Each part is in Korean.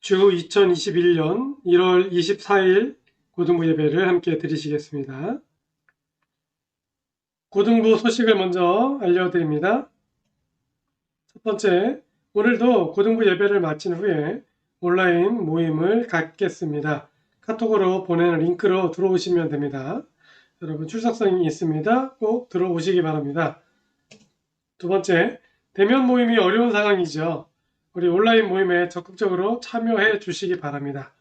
주 2021년 1월 24일 고등부 예배를 함께 드리시겠습니다. 고등부 소식을 먼저 알려드립니다. 첫 번째, 오늘도 고등부 예배를 마친 후에 온라인 모임을 갖겠습니다. 카톡으로 보내는 링크로 들어오시면 됩니다. 여러분 출석성이 있습니다. 꼭 들어오시기 바랍니다. 두 번째, 대면 모임이 어려운 상황이죠. 우리 온라인 모임에 적극적으로 참여해 주시기 바랍니다.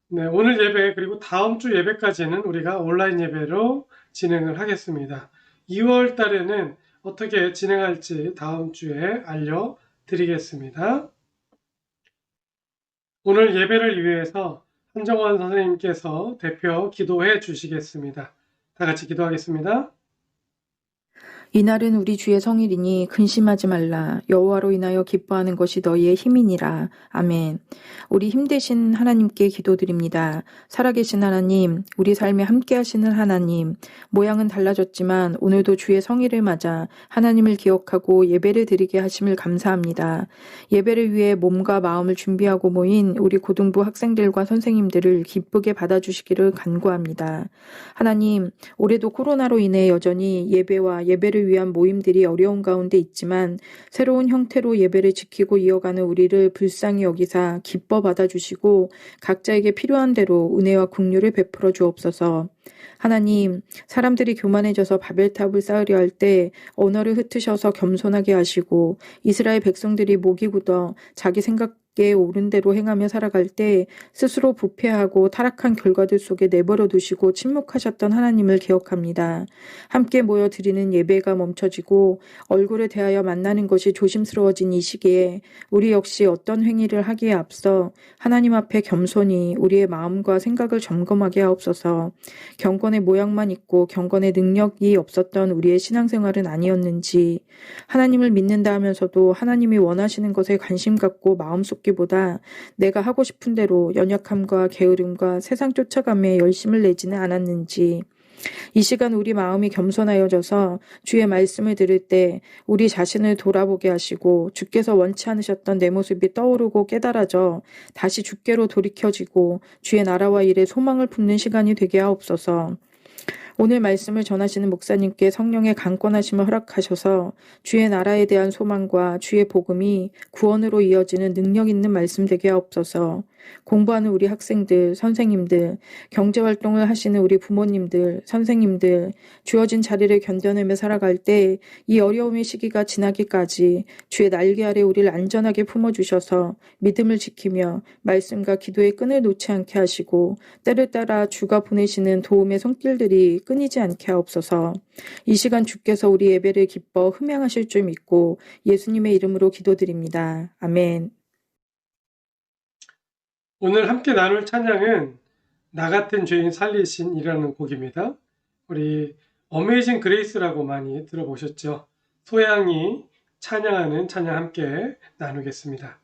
네, 오늘 예배 그리고 다음 주 예배까지는 우리가 온라인 예배로 진행을 하겠습니다. 2월 달에는 어떻게 진행할지 다음 주에 알려드리겠습니다. 오늘 예배를 위해서 한정원 선생님께서 대표 기도해 주시겠습니다. 다 같이 기도하겠습니다. 이날은 우리 주의 성일이니 근심하지 말라. 여호와로 인하여 기뻐하는 것이 너희의 힘이니라. 아멘. 우리 힘되신 하나님께 기도드립니다. 살아계신 하나님, 우리 삶에 함께하시는 하나님, 모양은 달라졌지만 오늘도 주의 성일을 맞아 하나님을 기억하고 예배를 드리게 하심을 감사합니다. 예배를 위해 몸과 마음을 준비하고 모인 우리 고등부 학생들과 선생님들을 기쁘게 받아주시기를 간구합니다. 하나님, 올해도 코로나로 인해 여전히 예배와 예배를 위한 모임들이 어려운 가운데 있지만 새로운 형태로 예배를 지키고 이어가는 우리를 불쌍히 여기사 기뻐 받아주시고 각자에게 필요한 대로 은혜와 긍휼을 베풀어 주옵소서. 하나님, 사람들이 교만해져서 바벨탑을 쌓으려 할 때 언어를 흩으셔서 겸손하게 하시고 이스라엘 백성들이 목이 굳어 자기 생각에 옳은 대로 행하며 살아갈 때 스스로 부패하고 타락한 결과들 속에 내버려 두시고 침묵하셨던 하나님을 기억합니다. 함께 모여 드리는 예배가 멈춰지고 얼굴에 대하여 만나는 것이 조심스러워진 이 시기에 우리 역시 어떤 행위를 하기에 앞서 하나님 앞에 겸손히 우리의 마음과 생각을 점검하게 하옵소서. 경건의 모양만 있고 경건의 능력이 없었던 우리의 신앙생활은 아니었는지, 하나님을 믿는다 하면서도 하나님이 원하시는 것에 관심 갖고 마음 쏟기보다 내가 하고 싶은 대로 연약함과 게으름과 세상 쫓아감에 열심을 내지는 않았는지, 이 시간 우리 마음이 겸손하여져서 주의 말씀을 들을 때 우리 자신을 돌아보게 하시고 주께서 원치 않으셨던 내 모습이 떠오르고 깨달아져 다시 주께로 돌이켜지고 주의 나라와 일에 소망을 품는 시간이 되게 하옵소서. 오늘 말씀을 전하시는 목사님께 성령의 강권하심을 허락하셔서 주의 나라에 대한 소망과 주의 복음이 구원으로 이어지는 능력 있는 말씀 되게 하옵소서. 공부하는 우리 학생들, 선생님들, 경제활동을 하시는 우리 부모님들, 선생님들, 주어진 자리를 견뎌내며 살아갈 때 이 어려움의 시기가 지나기까지 주의 날개 아래 우리를 안전하게 품어주셔서 믿음을 지키며 말씀과 기도의 끈을 놓지 않게 하시고 때를 따라 주가 보내시는 도움의 손길들이 끊이지 않게 하옵소서. 이 시간 주께서 우리 예배를 기뻐 흠양하실 줄 믿고 예수님의 이름으로 기도드립니다. 아멘. 오늘 함께 나눌 찬양은 나 같은 죄인 살리신이라는 곡입니다. 우리 어메이징 그레이스라고 많이 들어보셨죠? 소양이 찬양하는 찬양 함께 나누겠습니다.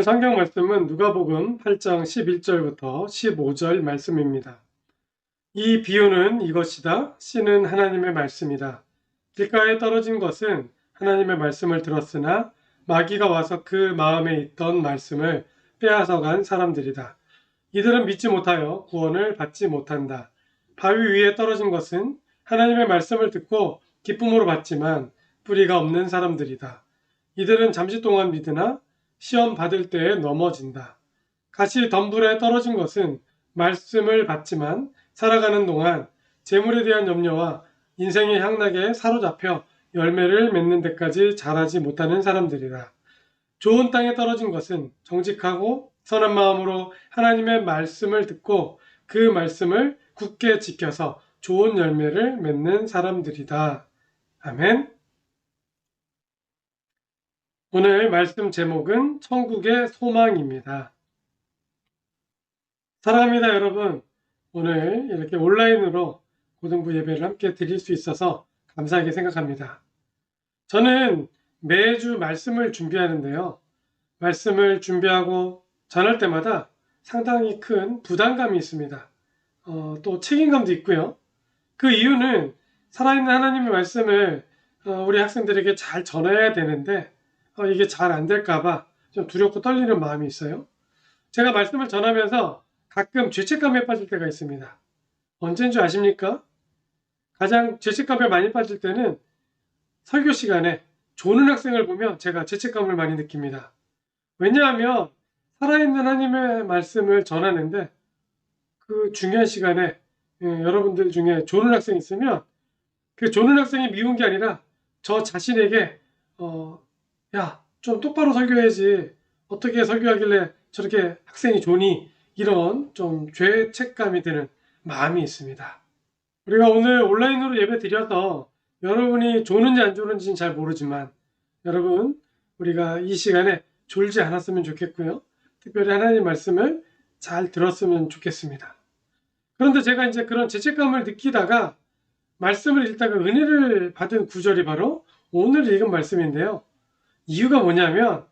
오늘 성경 말씀은 누가복음 8장 11절부터 15절 말씀입니다. 이 비유는 이것이다. 씨는 하나님의 말씀이다. 길가에 떨어진 것은 하나님의 말씀을 들었으나 마귀가 와서 그 마음에 있던 말씀을 빼앗아간 사람들이다. 이들은 믿지 못하여 구원을 받지 못한다. 바위 위에 떨어진 것은 하나님의 말씀을 듣고 기쁨으로 받지만 뿌리가 없는 사람들이다. 이들은 잠시 동안 믿으나 시험 받을 때에 넘어진다. 같이 덤불에 떨어진 것은 말씀을 받지만 살아가는 동안 재물에 대한 염려와 인생의 향락에 사로잡혀 열매를 맺는 데까지 자라지 못하는 사람들이다. 좋은 땅에 떨어진 것은 정직하고 선한 마음으로 하나님의 말씀을 듣고 그 말씀을 굳게 지켜서 좋은 열매를 맺는 사람들이다. 아멘. 오늘 말씀 제목은 천국의 소망입니다. 사랑합니다, 여러분. 오늘 이렇게 온라인으로 고등부 예배를 함께 드릴 수 있어서 감사하게 생각합니다. 저는 매주 말씀을 준비하는데요. 말씀을 준비하고 전할 때마다 상당히 큰 부담감이 있습니다. 또 책임감도 있고요. 그 이유는 살아있는 하나님의 말씀을 우리 학생들에게 잘 전해야 되는데 이게 잘 안 될까봐 좀 두렵고 떨리는 마음이 있어요. 제가 말씀을 전하면서 가끔 죄책감에 빠질 때가 있습니다. 언제인 줄 아십니까? 가장 죄책감에 많이 빠질 때는 설교 시간에 조는 학생을 보면 제가 죄책감을 많이 느낍니다. 왜냐하면 살아있는 하나님의 말씀을 전하는데 그 중요한 시간에 여러분들 중에 조는 학생이 있으면 그 조는 학생이 미운 게 아니라 저 자신에게 야, 좀 똑바로 설교해야지. 어떻게 설교하길래 저렇게 학생이 조니? 이런 좀 죄책감이 드는 마음이 있습니다. 우리가 오늘 온라인으로 예배 드려서 여러분이 조는지 안 조는지는 잘 모르지만 여러분 우리가 이 시간에 졸지 않았으면 좋겠고요. 특별히 하나님 말씀을 잘 들었으면 좋겠습니다. 그런데 제가 이제 그런 죄책감을 느끼다가 말씀을 읽다가 은혜를 받은 구절이 바로 오늘 읽은 말씀인데요. 이유가 뭐냐면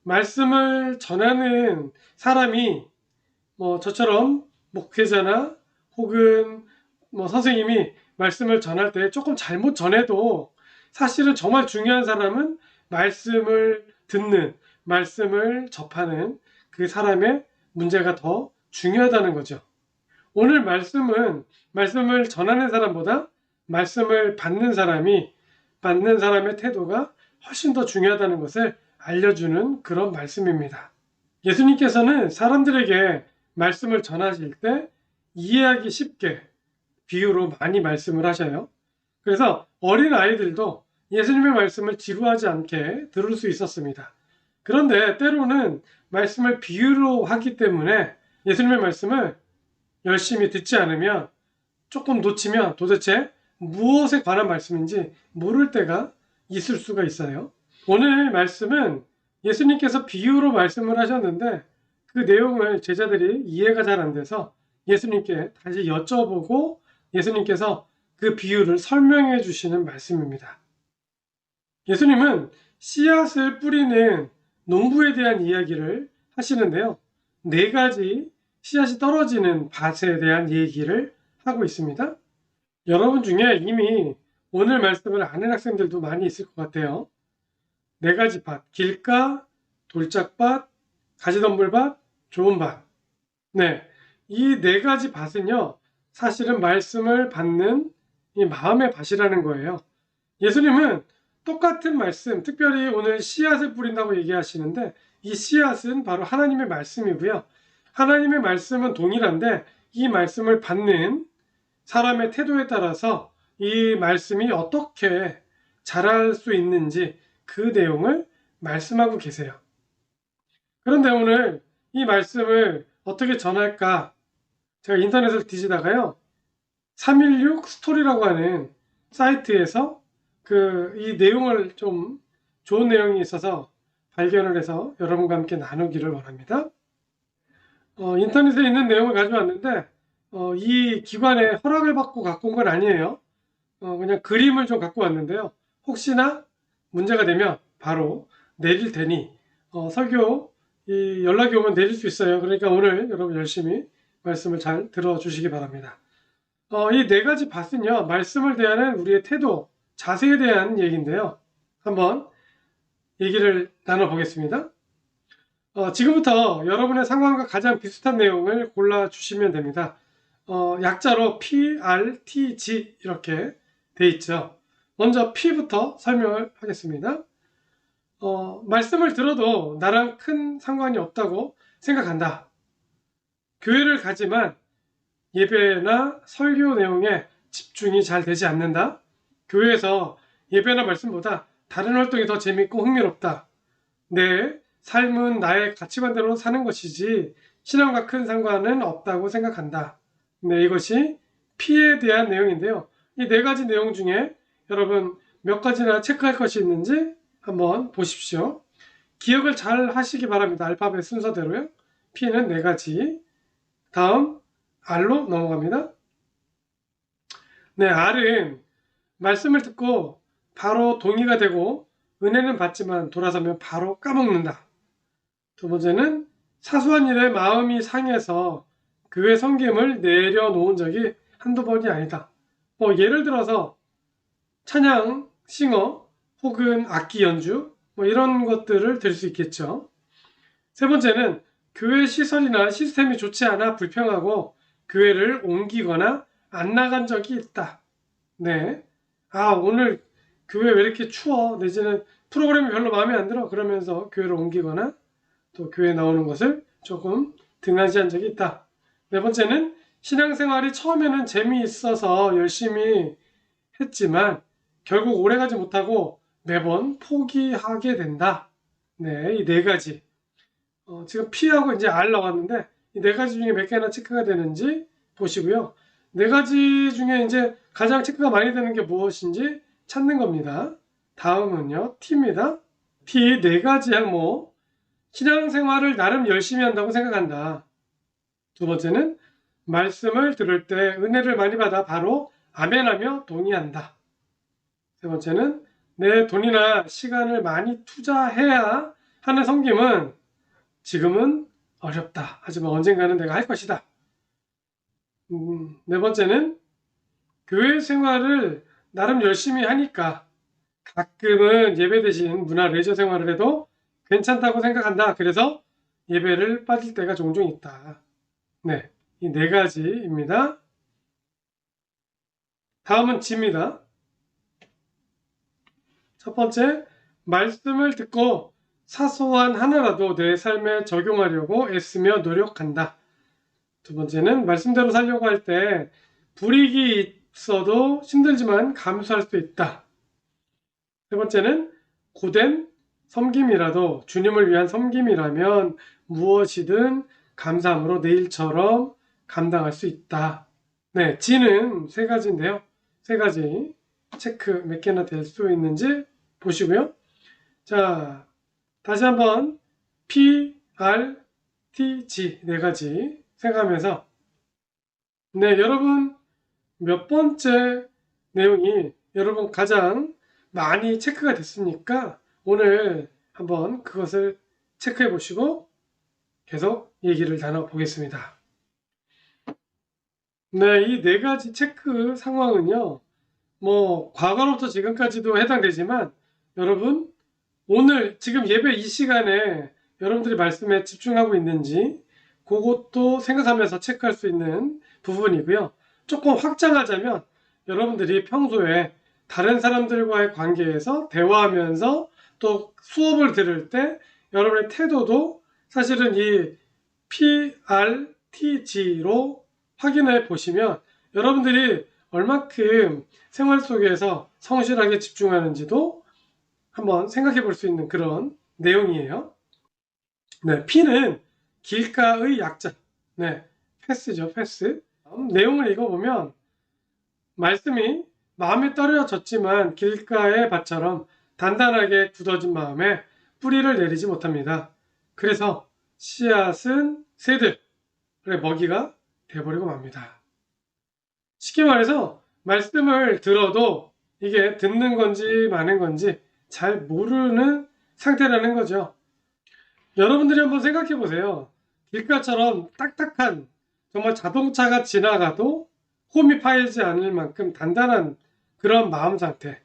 말씀을 전하는 사람이 저처럼 목회자나 혹은 선생님이 말씀을 전할 때 조금 잘못 전해도 사실은 정말 중요한 사람은 말씀을 듣는, 말씀을 접하는 그 사람의 문제가 더 중요하다는 거죠. 오늘 말씀은 말씀을 전하는 사람보다 말씀을 받는 사람의 태도가 훨씬 더 중요하다는 것을 알려주는 그런 말씀입니다. 예수님께서는 사람들에게 말씀을 전하실 때 이해하기 쉽게 비유로 많이 말씀을 하셔요. 그래서 어린 아이들도 예수님의 말씀을 지루하지 않게 들을 수 있었습니다. 그런데 때로는 말씀을 비유로 하기 때문에 예수님의 말씀을 열심히 듣지 않으면 조금 놓치면 도대체 무엇에 관한 말씀인지 모를 때가 있을 수가 있어요. 오늘 말씀은 예수님께서 비유로 말씀을 하셨는데 그 내용을 제자들이 이해가 잘 안 돼서 예수님께 다시 여쭤보고 예수님께서 그 비유를 설명해 주시는 말씀입니다. 예수님은 씨앗을 뿌리는 농부에 대한 이야기를 하시는데요. 4가지 씨앗이 떨어지는 밭에 대한 얘기를 하고 있습니다. 여러분 중에 이미 오늘 말씀을 아는 학생들도 많이 있을 것 같아요. 4가지 밭, 길가, 돌짝밭, 가지덤불밭, 좋은 밭. 네, 이 4가지 밭은요, 사실은 말씀을 받는 이 마음의 밭이라는 거예요. 예수님은 똑같은 말씀, 특별히 오늘 씨앗을 뿌린다고 얘기하시는데 이 씨앗은 바로 하나님의 말씀이고요. 하나님의 말씀은 동일한데 이 말씀을 받는 사람의 태도에 따라서 이 말씀이 어떻게 자랄 수 있는지 그 내용을 말씀하고 계세요. 그런데 오늘 이 말씀을 어떻게 전할까? 제가 인터넷을 뒤지다가요. 316 스토리라고 하는 사이트에서 이 내용을 좀 좋은 내용이 있어서 발견을 해서 여러분과 함께 나누기를 원합니다. 인터넷에 있는 내용을 가져왔는데 이 기관에 허락을 받고 갖고 온 건 아니에요. 그냥 그림을 좀 갖고 왔는데요. 혹시나 문제가 되면 바로 내릴 테니 설교 이 연락이 오면 내릴 수 있어요. 그러니까 오늘 여러분 열심히 말씀을 잘 들어주시기 바랍니다. 이 네 가지 밭은요, 말씀을 대하는 우리의 태도, 자세에 대한 얘기인데요. 한번 얘기를 나눠보겠습니다. 지금부터 여러분의 상황과 가장 비슷한 내용을 골라주시면 됩니다. 약자로 P, R, T, G 이렇게 돼 있죠. 먼저 P부터 설명을 하겠습니다. 말씀을 들어도 나랑 큰 상관이 없다고 생각한다. 교회를 가지만 예배나 설교 내용에 집중이 잘 되지 않는다. 교회에서 예배나 말씀보다 다른 활동이 더 재밌고 흥미롭다. 내 삶은 나의 가치관대로 사는 것이지 신앙과 큰 상관은 없다고 생각한다. 네, 이것이 P에 대한 내용인데요. 이 네 가지 내용 중에 여러분 몇 가지나 체크할 것이 있는지 한번 보십시오. 기억을 잘 하시기 바랍니다. 알파벳 순서대로요. P는 네 가지. 다음 R로 넘어갑니다. 네, R은 말씀을 듣고 바로 동의가 되고 은혜는 받지만 돌아서면 바로 까먹는다. 두 번째는 사소한 일에 마음이 상해서 교회 섬김을 내려놓은 적이 한두 번이 아니다. 예를 들어서 찬양, 싱어 혹은 악기 연주 이런 것들을 들 수 있겠죠. 세 번째는 교회 시설이나 시스템이 좋지 않아 불평하고 교회를 옮기거나 안 나간 적이 있다. 네. 오늘 교회 왜 이렇게 추워? 내지는 프로그램이 별로 마음에 안 들어? 그러면서 교회를 옮기거나 또 교회에 나오는 것을 조금 등한시한 적이 있다. 네 번째는 신앙생활이 처음에는 재미있어서 열심히 했지만 결국 오래가지 못하고 매번 포기하게 된다. 네, 이 네 가지. 지금 P하고 이제 R 나왔는데 이 네 가지 중에 몇 개나 체크가 되는지 보시고요. 네 가지 중에 이제 가장 체크가 많이 되는 게 무엇인지 찾는 겁니다. 다음은요, T입니다. T 네 가지 항목. 신앙생활을 나름 열심히 한다고 생각한다. 두 번째는 말씀을 들을 때 은혜를 많이 받아 바로 아멘하며 동의한다. 세 번째는 내 돈이나 시간을 많이 투자해야 하는 섬김은 지금은 어렵다. 하지만 언젠가는 내가 할 것이다. 네 번째는 교회 생활을 나름 열심히 하니까 가끔은 예배 대신 문화 레저 생활을 해도 괜찮다고 생각한다. 그래서 예배를 빠질 때가 종종 있다. 네, 이 네 가지입니다. 다음은 G입니다. 첫 번째, 말씀을 듣고 사소한 하나라도 내 삶에 적용하려고 애쓰며 노력한다. 두 번째는 말씀대로 살려고 할 때 불이익이 있어도 힘들지만 감수할 수 있다. 세 번째는 고된 섬김이라도 주님을 위한 섬김이라면 무엇이든 감사함으로 내일처럼 감당할 수 있다. 네, G는 세 가지인데요. 세 가지 체크 몇 개나 될 수 있는지 보시고요. 자, 다시 한번 P, R, T, G 네 가지 생각하면서 네, 여러분 몇 번째 내용이 여러분 가장 많이 체크가 됐습니까? 오늘 한번 그것을 체크해 보시고 계속 얘기를 나눠보겠습니다. 네, 이 네 가지 체크 상황은요, 과거로부터 지금까지도 해당되지만 여러분 오늘 지금 예배 이 시간에 여러분들이 말씀에 집중하고 있는지 그것도 생각하면서 체크할 수 있는 부분이고요. 조금 확장하자면 여러분들이 평소에 다른 사람들과의 관계에서 대화하면서 또 수업을 들을 때 여러분의 태도도 사실은 이 PRTG로 확인해 보시면 여러분들이 얼마큼 생활 속에서 성실하게 집중하는지도 한번 생각해 볼 수 있는 그런 내용이에요. 네, P는 길가의 약자. 네, 패스죠, 패스. 내용을 읽어보면 말씀이 마음에 떨어졌지만 길가의 밭처럼 단단하게 굳어진 마음에 뿌리를 내리지 못합니다. 그래서 씨앗은 새들의 먹이가 되어버리고 맙니다. 쉽게 말해서 말씀을 들어도 이게 듣는 건지 마는 건지 잘 모르는 상태라는 거죠. 여러분들이 한번 생각해 보세요. 길가처럼 딱딱한 정말 자동차가 지나가도 홈이 파이지 않을 만큼 단단한 그런 마음 상태.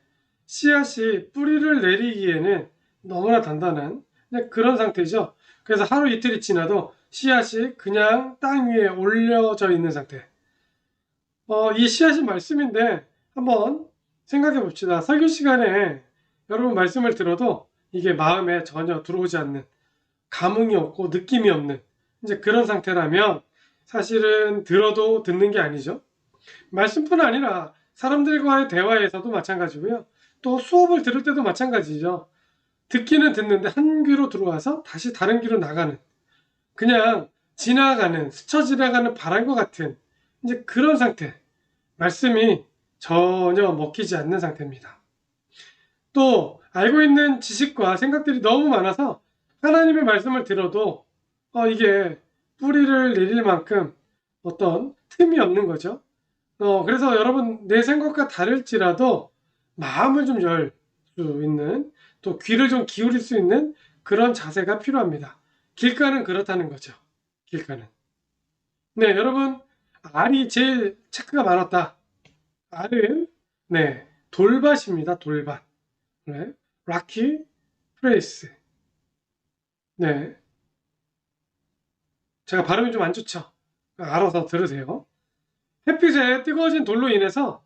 씨앗이 뿌리를 내리기에는 너무나 단단한 그런 상태죠. 그래서 하루 이틀이 지나도 씨앗이 그냥 땅 위에 올려져 있는 상태. 이 씨앗이 말씀인데 한번 생각해 봅시다. 설교 시간에 여러분 말씀을 들어도 이게 마음에 전혀 들어오지 않는, 감흥이 없고 느낌이 없는 이제 그런 상태라면 사실은 들어도 듣는 게 아니죠. 말씀뿐 아니라 사람들과의 대화에서도 마찬가지고요. 또 수업을 들을 때도 마찬가지죠. 듣기는 듣는데 한 귀로 들어와서 다시 다른 귀로 나가는, 그냥 지나가는, 스쳐 지나가는 바람과 같은 이제 그런 상태. 말씀이 전혀 먹히지 않는 상태입니다. 또 알고 있는 지식과 생각들이 너무 많아서 하나님의 말씀을 들어도 이게 뿌리를 내릴 만큼 어떤 틈이 없는 거죠. 그래서 여러분 내 생각과 다를지라도 마음을 좀 열 수 있는, 또 귀를 좀 기울일 수 있는 그런 자세가 필요합니다. 길가는 그렇다는 거죠. 길가는. 네, 여러분 알이 제일 체크가 많았다. 알은 네, 돌밭입니다. 돌밭. 네, 락키 프레이스. 네, 제가 발음이 좀 안 좋죠. 알아서 들으세요. 햇빛에 뜨거워진 돌로 인해서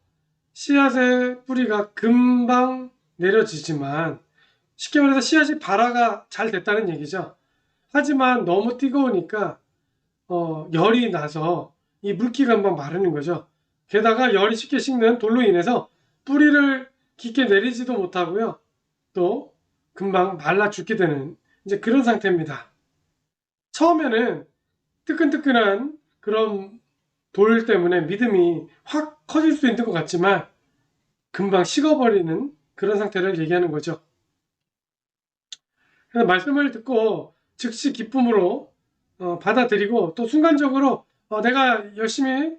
씨앗의 뿌리가 금방 내려지지만, 쉽게 말해서 씨앗이 발화가 잘 됐다는 얘기죠. 하지만 너무 뜨거우니까 열이 나서 이 물기가 금방 마르는 거죠. 게다가 열이 쉽게 식는 돌로 인해서 뿌리를 깊게 내리지도 못하고요. 또 금방 말라 죽게 되는 이제 그런 상태입니다. 처음에는 뜨끈뜨끈한 그런 돌 때문에 믿음이 확 커질 수 있는 것 같지만 금방 식어버리는 그런 상태를 얘기하는 거죠. 그래서 말씀을 듣고 즉시 기쁨으로 받아들이고, 또 순간적으로 내가 열심히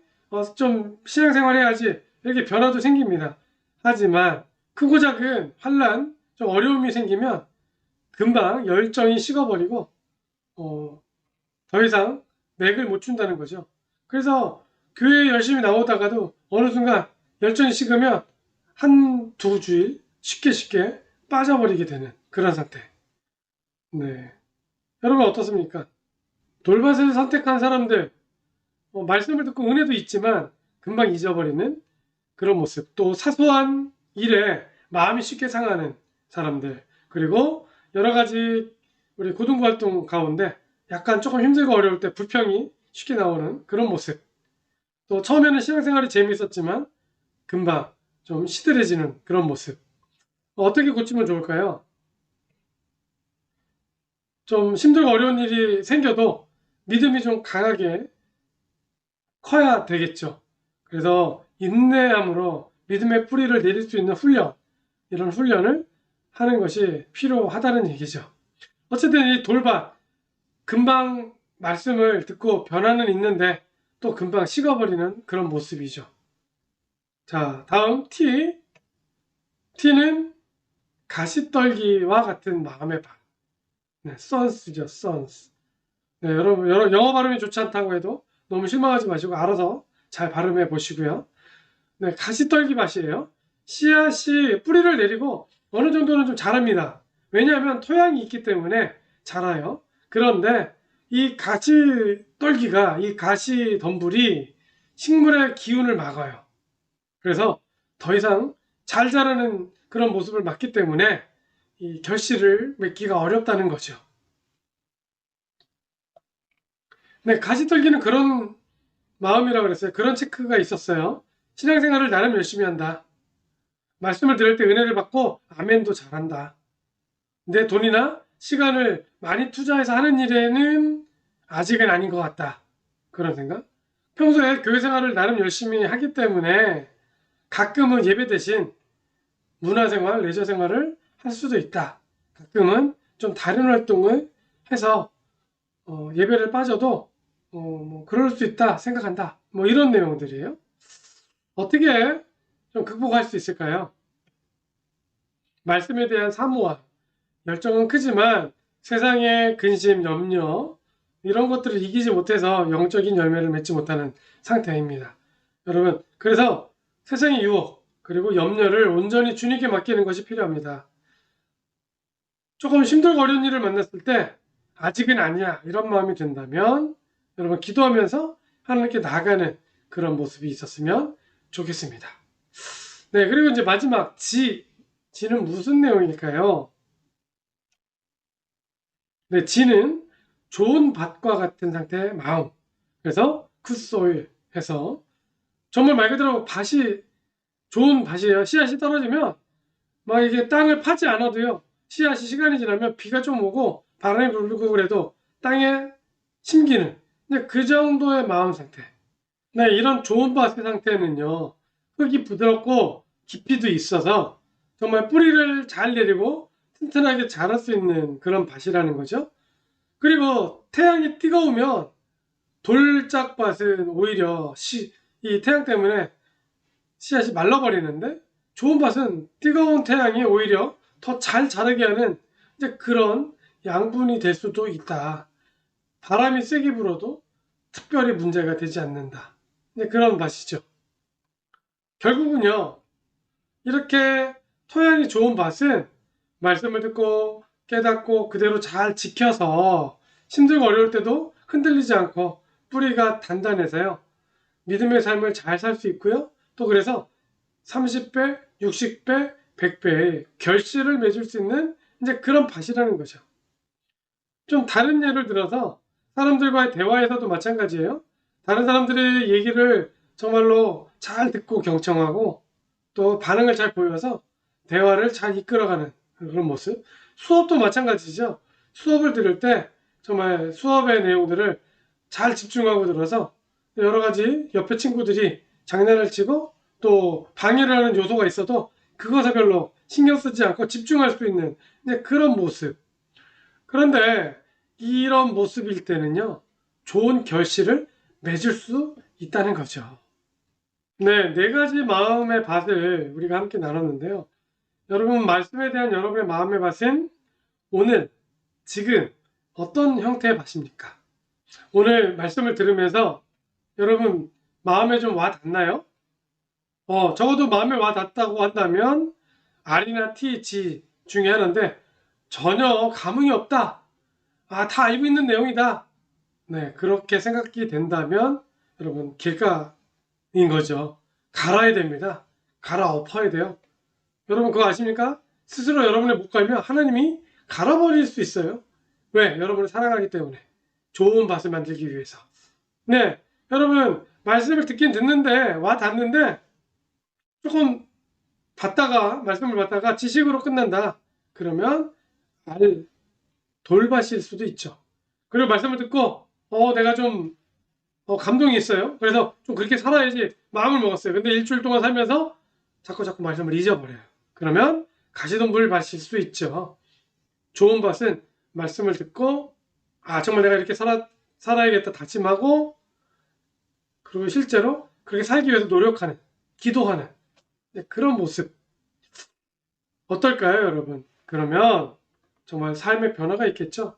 좀 신앙생활 해야지 이렇게 변화도 생깁니다. 하지만 크고 작은 환란, 좀 어려움이 생기면 금방 열정이 식어버리고 더 이상 맥을 못 준다는 거죠. 그래서 교회에 열심히 나오다가도 어느 순간 열정이 식으면 한 두 주일 쉽게 빠져버리게 되는 그런 상태. 네. 여러분 어떻습니까? 돌밭을 선택한 사람들, 말씀을 듣고 은혜도 있지만 금방 잊어버리는 그런 모습, 또 사소한 일에 마음이 쉽게 상하는 사람들, 그리고 여러 가지 우리 고등부 활동 가운데 약간 조금 힘들고 어려울 때 불평이 쉽게 나오는 그런 모습, 또 처음에는 신앙생활이 재미있었지만 금방 좀 시들해지는 그런 모습, 어떻게 고치면 좋을까요? 좀 힘들고 어려운 일이 생겨도 믿음이 좀 강하게 커야 되겠죠. 그래서 인내함으로 믿음의 뿌리를 내릴 수 있는 훈련, 이런 훈련을 하는 것이 필요하다는 얘기죠. 어쨌든 이 돌밭, 금방 말씀을 듣고 변화는 있는데 또 금방 식어버리는 그런 모습이죠. 자, 다음 T. T는 가시떨기와 같은 마음의 밭. 네, 선스죠, 선스. 네, 여러분, 영어 발음이 좋지 않다고 해도 너무 실망하지 마시고 알아서 잘 발음해 보시고요. 네, 가시떨기 밭이에요. 씨앗이 뿌리를 내리고 어느 정도는 좀 자랍니다. 왜냐하면 토양이 있기 때문에 자라요. 그런데 이 가시떨기가, 이 가시 덤불이 식물의 기운을 막아요. 그래서 더 이상 잘 자라는 그런 모습을 막기 때문에 이 결실을 맺기가 어렵다는 거죠. 네, 가시떨기는 그런 마음이라고 그랬어요. 그런 체크가 있었어요. 신앙생활을 나름 열심히 한다. 말씀을 들을 때 은혜를 받고 아멘도 잘한다. 내 돈이나 시간을 많이 투자해서 하는 일에는 아직은 아닌 것 같다. 그런 생각? 평소에 교회 생활을 나름 열심히 하기 때문에 가끔은 예배 대신 문화생활, 레저생활을 할 수도 있다. 가끔은 좀 다른 활동을 해서 예배를 빠져도 뭐 그럴 수 있다 생각한다. 뭐 이런 내용들이에요. 어떻게 좀 극복할 수 있을까요? 말씀에 대한 사모와 열정은 크지만 세상의 근심, 염려 이런 것들을 이기지 못해서 영적인 열매를 맺지 못하는 상태입니다. 여러분, 그래서 세상의 유혹 그리고 염려를 온전히 주님께 맡기는 것이 필요합니다. 조금 힘들고 어려운 일을 만났을 때 아직은 아니야 이런 마음이 든다면 여러분 기도하면서 하나님께 나아가는 그런 모습이 있었으면 좋겠습니다. 네, 그리고 이제 마지막 지는 무슨 내용일까요? 네, 지는 좋은 밭과 같은 상태의 마음. 그래서 굿소일 해서 정말 말 그대로 밭이 좋은 밭이에요. 씨앗이 떨어지면 막 이게 땅을 파지 않아도요. 씨앗이 시간이 지나면 비가 좀 오고 바람이 불고 그래도 땅에 심기는 근데 그 정도의 마음 상태. 네, 이런 좋은 밭의 상태는요. 흙이 부드럽고 깊이도 있어서 정말 뿌리를 잘 내리고 튼튼하게 자랄 수 있는 그런 밭이라는 거죠. 그리고 태양이 뜨거우면 돌짝밭은 오히려 이 태양 때문에 씨앗이 말라버리는데 좋은 밭은 뜨거운 태양이 오히려 더 잘 자라게 하는 이제 그런 양분이 될 수도 있다. 바람이 세게 불어도 특별히 문제가 되지 않는다. 이제 그런 밭이죠. 결국은요, 이렇게 토양이 좋은 밭은 말씀을 듣고 깨닫고 그대로 잘 지켜서 힘들고 어려울 때도 흔들리지 않고 뿌리가 단단해서요. 믿음의 삶을 잘 살 수 있고요. 또 그래서 30배, 60배, 100배의 결실을 맺을 수 있는 이제 그런 밭이라는 거죠. 좀 다른 예를 들어서 사람들과의 대화에서도 마찬가지예요. 다른 사람들의 얘기를 정말로 잘 듣고 경청하고 또 반응을 잘 보여서 대화를 잘 이끌어가는 그런 모습. 수업도 마찬가지죠. 수업을 들을 때 정말 수업의 내용들을 잘 집중하고 들어서 여러 가지 옆에 친구들이 장난을 치고 또 방해를 하는 요소가 있어도 그것에 별로 신경 쓰지 않고 집중할 수 있는 그런 모습. 그런데 이런 모습일 때는요, 좋은 결실을 맺을 수 있다는 거죠. 네, 네 가지 마음의 밭을 우리가 함께 나눴는데요. 여러분, 말씀에 대한 여러분의 마음의 밭은 오늘, 지금 어떤 형태의 밭입니까? 오늘 말씀을 들으면서 여러분 마음에 좀 와 닿나요? 적어도 마음에 와 닿았다고 한다면 R이나 T, G 중에 하나인데 전혀 감흥이 없다. 다 알고 있는 내용이다. 네, 그렇게 생각이 된다면 여러분 길가인 거죠. 갈아야 됩니다. 갈아엎어야 돼요. 여러분 그거 아십니까? 스스로 여러분의 못 갈면 하나님이 갈아버릴 수 있어요. 왜? 여러분을 사랑하기 때문에. 좋은 밭을 만들기 위해서. 네, 여러분 말씀을 듣긴 듣는데 와 닿는데 조금 말씀을 받다가 지식으로 끝난다. 그러면 돌밭일 수도 있죠. 그리고 말씀을 듣고 내가 좀 감동이 있어요. 그래서 좀 그렇게 살아야지 마음을 먹었어요. 근데 일주일 동안 살면서 자꾸 말씀을 잊어버려요. 그러면 가시덤불 밭일 수 있죠. 좋은 밭은 말씀을 듣고 정말 내가 이렇게 살아야겠다 다짐하고 그리고 실제로 그렇게 살기 위해서 노력하는 기도하는 그런 모습 어떨까요, 여러분? 그러면 정말 삶의 변화가 있겠죠?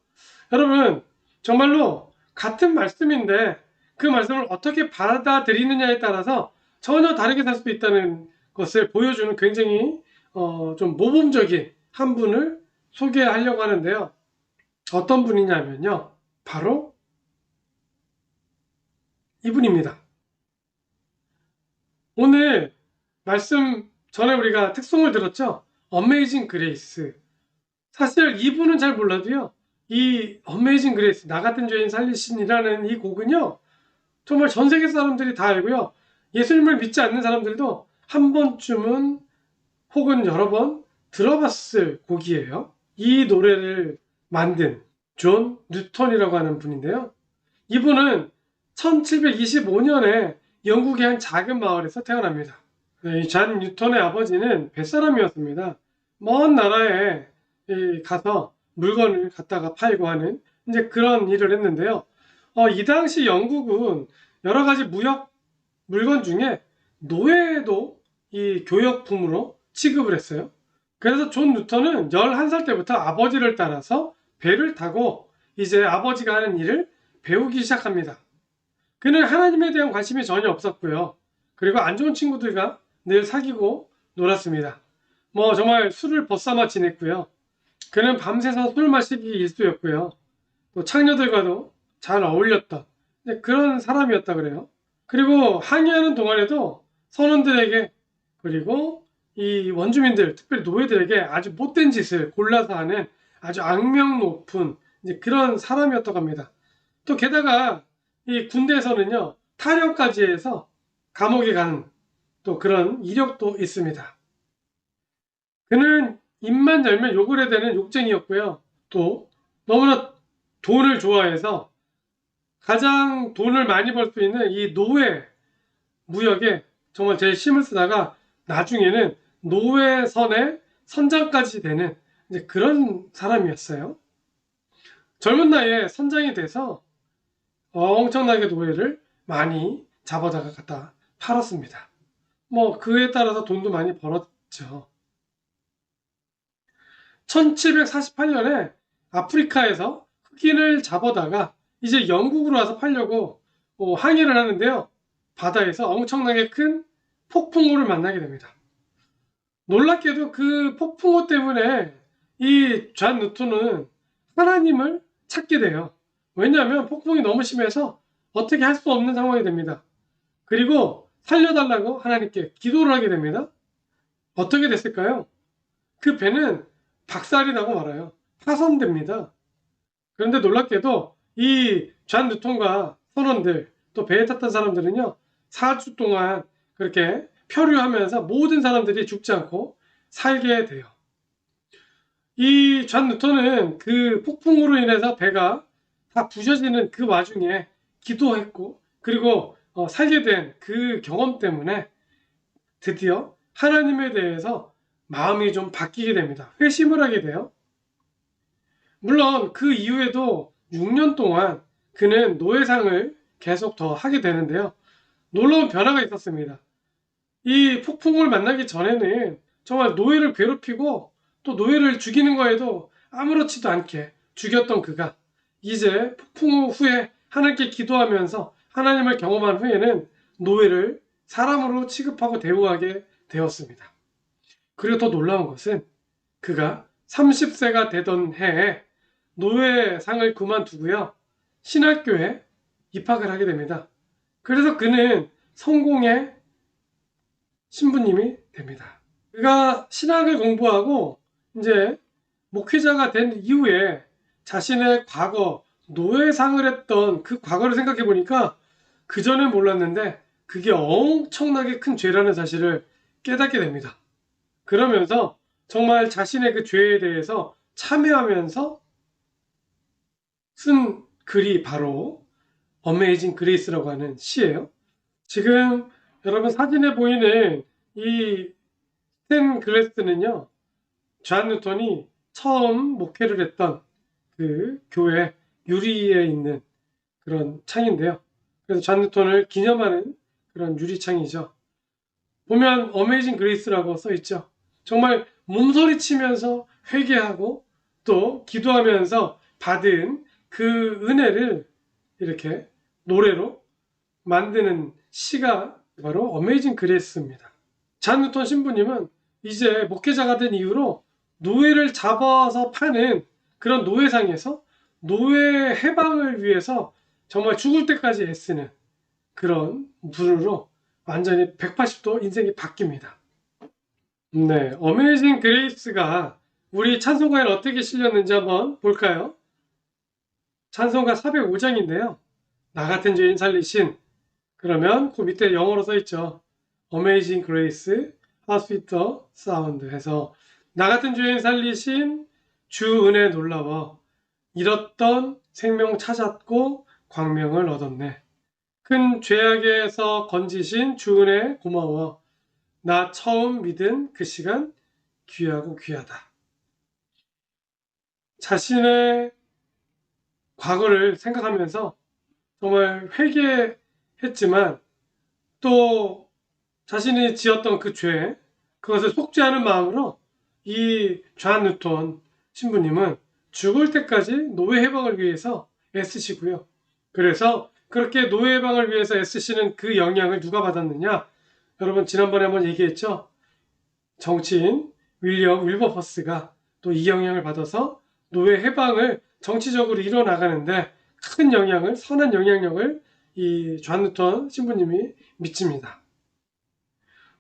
여러분, 정말로 같은 말씀인데 그 말씀을 어떻게 받아들이느냐에 따라서 전혀 다르게 살 수도 있다는 것을 보여주는 굉장히 좀 모범적인 한 분을 소개하려고 하는데요. 어떤 분이냐면요. 바로 이분입니다. 오늘 말씀 전에 우리가 특송을 들었죠? 어메이징 그레이스. 사실 이분은 잘 몰라도요. 이 어메이징 그레이스, 나 같은 죄인 살리신이라는 이 곡은요. 정말 전 세계 사람들이 다 알고요. 예수님을 믿지 않는 사람들도 한 번쯤은 혹은 여러 번 들어봤을 곡이에요. 이 노래를 만든 존 뉴턴이라고 하는 분인데요. 이분은 1725년에 영국의 한 작은 마을에서 태어납니다. 잔 뉴턴의 아버지는 뱃사람이었습니다. 먼 나라에 가서 물건을 갖다가 팔고 하는 이제 그런 일을 했는데요. 이 당시 영국은 여러 가지 무역 물건 중에 노예도 이 교역품으로 취급을 했어요. 그래서 존 뉴턴은 11살 때부터 아버지를 따라서 배를 타고 이제 아버지가 하는 일을 배우기 시작합니다. 그는 하나님에 대한 관심이 전혀 없었고요. 그리고 안 좋은 친구들과 늘 사귀고 놀았습니다. 정말 술을 벗삼아 지냈고요. 그는 밤새서 술 마시기 일수였고요. 또 창녀들과도 잘 어울렸던 그런 사람이었다 그래요. 그리고 항해하는 동안에도 선원들에게 그리고 이 원주민들, 특별히 노예들에게 아주 못된 짓을 골라서 하는 아주 악명 높은 그런 사람이었다고 합니다. 또 게다가 이 군대에서는요, 타령까지 해서 감옥에 가는 또 그런 이력도 있습니다. 그는 입만 열면 욕을 해대는 욕쟁이였고요. 또 너무나 돈을 좋아해서 가장 돈을 많이 벌 수 있는 이 노예 무역에 정말 제일 힘을 쓰다가 나중에는 노예선의 선장까지 되는 그런 사람이었어요. 젊은 나이에 선장이 돼서 엄청나게 노예를 많이 잡아다가 갖다 팔았습니다. 그에 따라서 돈도 많이 벌었죠. 1748년에 아프리카에서 흑인을 잡아다가 이제 영국으로 와서 팔려고 항해를 하는데요. 바다에서 엄청나게 큰 폭풍우를 만나게 됩니다. 놀랍게도 그 폭풍우 때문에 이 존 누톤은 하나님을 찾게 돼요. 왜냐하면 폭풍이 너무 심해서 어떻게 할 수 없는 상황이 됩니다. 그리고 살려달라고 하나님께 기도를 하게 됩니다. 어떻게 됐을까요? 그 배는 박살이 나고 말아요. 파손됩니다. 그런데 놀랍게도 이 존 누톤과 선원들 또 배에 탔던 사람들은요, 4주 동안 그렇게漂流하면서 모든 사람들이 죽지 않고 살게 돼요. 이 존 누톤은 그 폭풍으로 인해서 배가 다 부셔지는 그 와중에 기도했고, 그리고 살게 된 그 경험 때문에 드디어 하나님에 대해서 마음이 좀 바뀌게 됩니다. 회심을 하게 돼요. 물론 그 이후에도 6년 동안 그는 노예상을 계속 더 하게 되는데요. 놀라운 변화가 있었습니다. 이 폭풍을 만나기 전에는 정말 노예를 괴롭히고 또 노예를 죽이는 거에도 아무렇지도 않게 죽였던 그가 이제 폭풍 후에 하나님께 기도하면서 하나님을 경험한 후에는 노예를 사람으로 취급하고 대우하게 되었습니다. 그리고 더 놀라운 것은 그가 30세가 되던 해에 노예상을 그만두고요, 신학교에 입학을 하게 됩니다. 그래서 그는 성공의 신부님이 됩니다. 그가 신학을 공부하고 이제 목회자가 된 이후에 자신의 과거, 노예상을 했던 그 과거를 생각해 보니까 그전엔 몰랐는데 그게 엄청나게 큰 죄라는 사실을 깨닫게 됩니다. 그러면서 정말 자신의 그 죄에 대해서 참회하면서 쓴 글이 바로 어메이징 그레이스라고 하는 시예요. 지금 여러분 사진에 보이는 이 스탠 글래스는요, 존 뉴턴이 처음 목회를 했던 그 교회 유리에 있는 그런 창인데요. 그래서 존 뉴턴을 기념하는 그런 유리창이죠. 보면 어메이징 그레이스라고 써 있죠. 정말 몸소리치면서 회개하고 또 기도하면서 받은 그 은혜를 이렇게 노래로 만드는 시가 바로 어메이징 그레이스입니다. 존 뉴턴 신부님은 이제 목회자가 된 이후로 노예를 잡아서 파는 그런 노예상에서 노예 해방을 위해서 정말 죽을 때까지 애쓰는 그런 분으로 완전히 180도 인생이 바뀝니다. 네, 어메이징 그레이스가 우리 찬송가에 어떻게 실렸는지 한번 볼까요? 찬송가 405장인데요. 나 같은 죄인 살리신, 그러면 그 밑에 영어로 써 있죠. Amazing Grace, How Sweet the Sound 해서 나 같은 죄인 살리신 주 은혜 놀라워 잃었던 생명 찾았고 광명을 얻었네. 큰 죄악에서 건지신 주 은혜 고마워. 나 처음 믿은 그 시간 귀하고 귀하다. 자신의 과거를 생각하면서 정말 회개했지만 또 자신이 지었던 그 죄, 그것을 속죄하는 마음으로 이 존 뉴턴 신부님은 죽을 때까지 노예 해방을 위해서 애쓰시고요. 그래서 그렇게 노예 해방을 위해서 애쓰시는 그 영향을 누가 받았느냐? 여러분 지난번에 한번 얘기했죠? 정치인 윌리엄 윌버퍼스가 또 이 영향을 받아서 노예 해방을 정치적으로 이뤄나가는데 큰 영향을, 선한 영향력을 이 존 뉴턴 신부님이 미칩니다.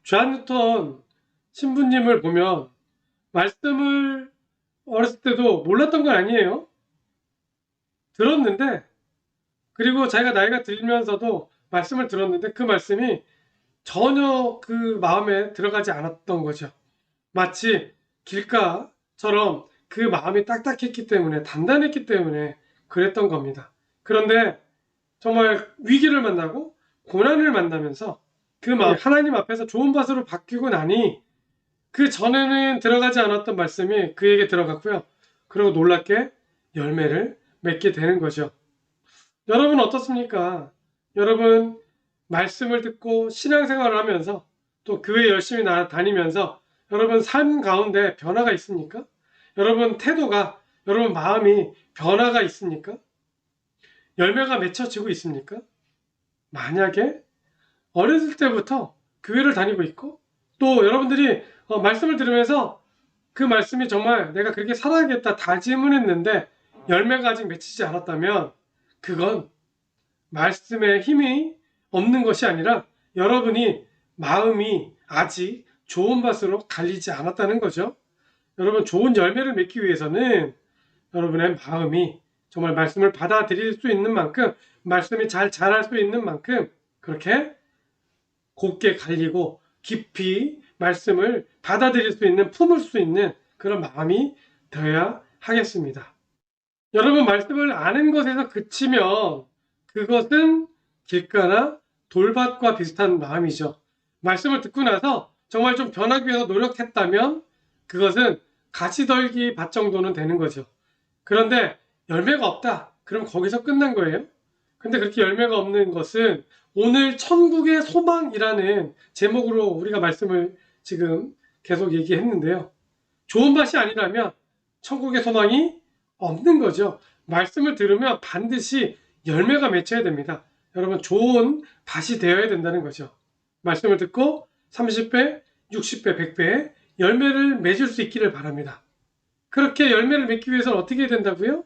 존 뉴턴 신부님을 보면 말씀을 어렸을 때도 몰랐던 건 아니에요. 들었는데, 그리고 자기가 나이가 들면서도 말씀을 들었는데 그 말씀이 전혀 그 마음에 들어가지 않았던 거죠. 마치 길가처럼 그 마음이 딱딱했기 때문에, 단단했기 때문에 그랬던 겁니다. 그런데 정말 위기를 만나고 고난을 만나면서 그 마음, 하나님 앞에서 좋은 밭으로 바뀌고 나니 그 전에는 들어가지 않았던 말씀이 그에게 들어갔고요. 그리고 놀랍게 열매를 맺게 되는 거죠. 여러분 어떻습니까? 여러분 말씀을 듣고 신앙생활을 하면서 또 교회 열심히 다니면서 여러분 삶 가운데 변화가 있습니까? 여러분 태도가, 여러분 마음이 변화가 있습니까? 열매가 맺혀지고 있습니까? 만약에 어렸을 때부터 교회를 다니고 있고 또 여러분들이 말씀을 들으면서 그 말씀이 정말 내가 그렇게 살아야겠다 다짐을 했는데 열매가 아직 맺히지 않았다면 그건 말씀에 힘이 없는 것이 아니라 여러분이 마음이 아직 좋은 밭으로 갈리지 않았다는 거죠. 여러분 좋은 열매를 맺기 위해서는 여러분의 마음이 정말 말씀을 받아들일 수 있는 만큼 말씀이 잘 자랄 수 있는 만큼 그렇게 곱게 갈리고 깊이 말씀을 받아들일 수 있는, 품을 수 있는 그런 마음이 되어야 하겠습니다. 여러분 말씀을 아는 것에서 그치면 그것은 길가나 돌밭과 비슷한 마음이죠. 말씀을 듣고 나서 정말 좀 변하기 위해서 노력했다면 그것은 가시덜기 밭 정도는 되는 거죠. 그런데 열매가 없다. 그럼 거기서 끝난 거예요. 근데 그렇게 열매가 없는 것은 오늘 천국의 소망이라는 제목으로 우리가 말씀을 지금 계속 얘기했는데요. 좋은 밭이 아니라면 천국의 소망이 없는 거죠. 말씀을 들으면 반드시 열매가 맺혀야 됩니다. 여러분 좋은 밭이 되어야 된다는 거죠. 말씀을 듣고 30배, 60배, 100배의 열매를 맺을 수 있기를 바랍니다. 그렇게 열매를 맺기 위해서는 어떻게 해야 된다고요?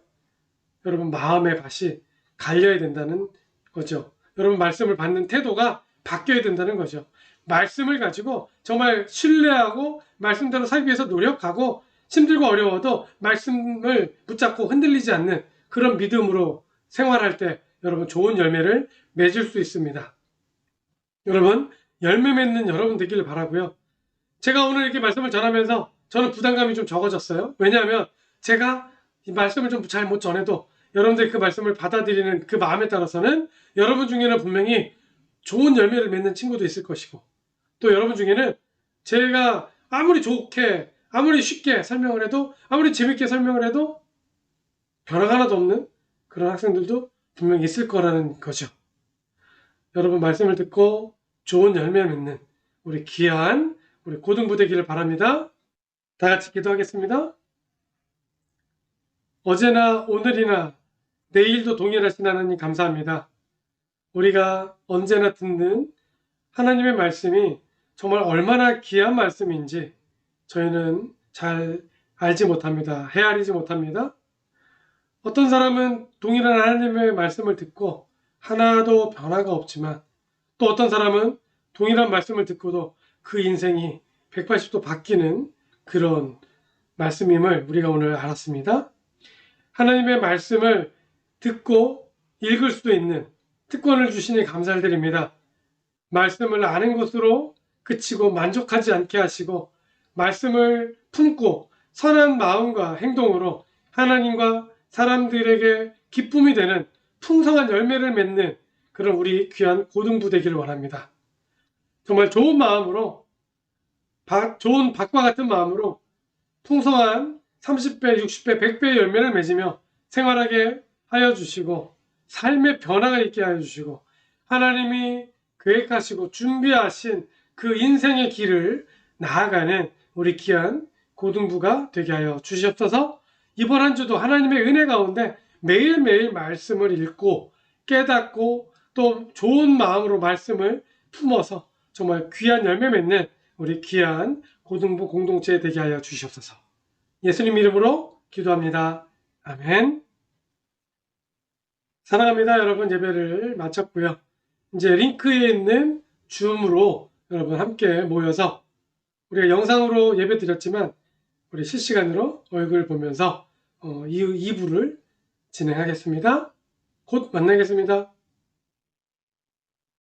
여러분 마음의 밭이 갈려야 된다는 거죠. 여러분 말씀을 받는 태도가 바뀌어야 된다는 거죠. 말씀을 가지고 정말 신뢰하고 말씀대로 살기 위해서 노력하고 힘들고 어려워도 말씀을 붙잡고 흔들리지 않는 그런 믿음으로 생활할 때 여러분 좋은 열매를 맺을 수 있습니다. 여러분 열매 맺는 여러분 되기를 바라고요. 제가 오늘 이렇게 말씀을 전하면서 저는 부담감이 좀 적어졌어요. 왜냐하면 제가 이 말씀을 좀 잘 못 전해도 여러분들이 그 말씀을 받아들이는 그 마음에 따라서는 여러분 중에는 분명히 좋은 열매를 맺는 친구도 있을 것이고 또 여러분 중에는 제가 아무리 좋게 아무리 쉽게 설명을 해도 아무리 재밌게 설명을 해도 변화가 하나도 없는 그런 학생들도 분명히 있을 거라는 거죠. 여러분 말씀을 듣고 좋은 열매 맺는 우리 귀한 우리 고등부 되기를 바랍니다. 다 같이 기도하겠습니다. 어제나 오늘이나 내일도 동일하신 하나님 감사합니다. 우리가 언제나 듣는 하나님의 말씀이 정말 얼마나 귀한 말씀인지 저희는 잘 알지 못합니다. 헤아리지 못합니다. 어떤 사람은 동일한 하나님의 말씀을 듣고 하나도 변화가 없지만 또 어떤 사람은 동일한 말씀을 듣고도 그 인생이 180도 바뀌는 그런 말씀임을 우리가 오늘 알았습니다. 하나님의 말씀을 듣고 읽을 수 있는 특권을 주시니 감사를 드립니다. 말씀을 아는 것으로 그치고 만족하지 않게 하시고 말씀을 품고 선한 마음과 행동으로 하나님과 사람들에게 기쁨이 되는 풍성한 열매를 맺는 그런 우리 귀한 고등부 되기를 원합니다. 정말 좋은 마음으로 좋은 밭과 같은 마음으로 풍성한 30배, 60배, 100배의 열매를 맺으며 생활하게 하여 주시고 삶의 변화가 있게 하여 주시고 하나님이 계획하시고 준비하신 그 인생의 길을 나아가는 우리 귀한 고등부가 되게 하여 주시옵소서. 이번 한 주도 하나님의 은혜 가운데 매일매일 말씀을 읽고 깨닫고 또 좋은 마음으로 말씀을 품어서 정말 귀한 열매 맺는 우리 귀한 고등부 공동체 되게 하여 주시옵소서. 예수님 이름으로 기도합니다. 아멘. 사랑합니다. 여러분, 예배를 마쳤고요. 이제 링크에 있는 줌으로 여러분 함께 모여서 우리가 영상으로 예배 드렸지만 우리 실시간으로 얼굴 보면서 2부를 진행하겠습니다. 곧 만나겠습니다.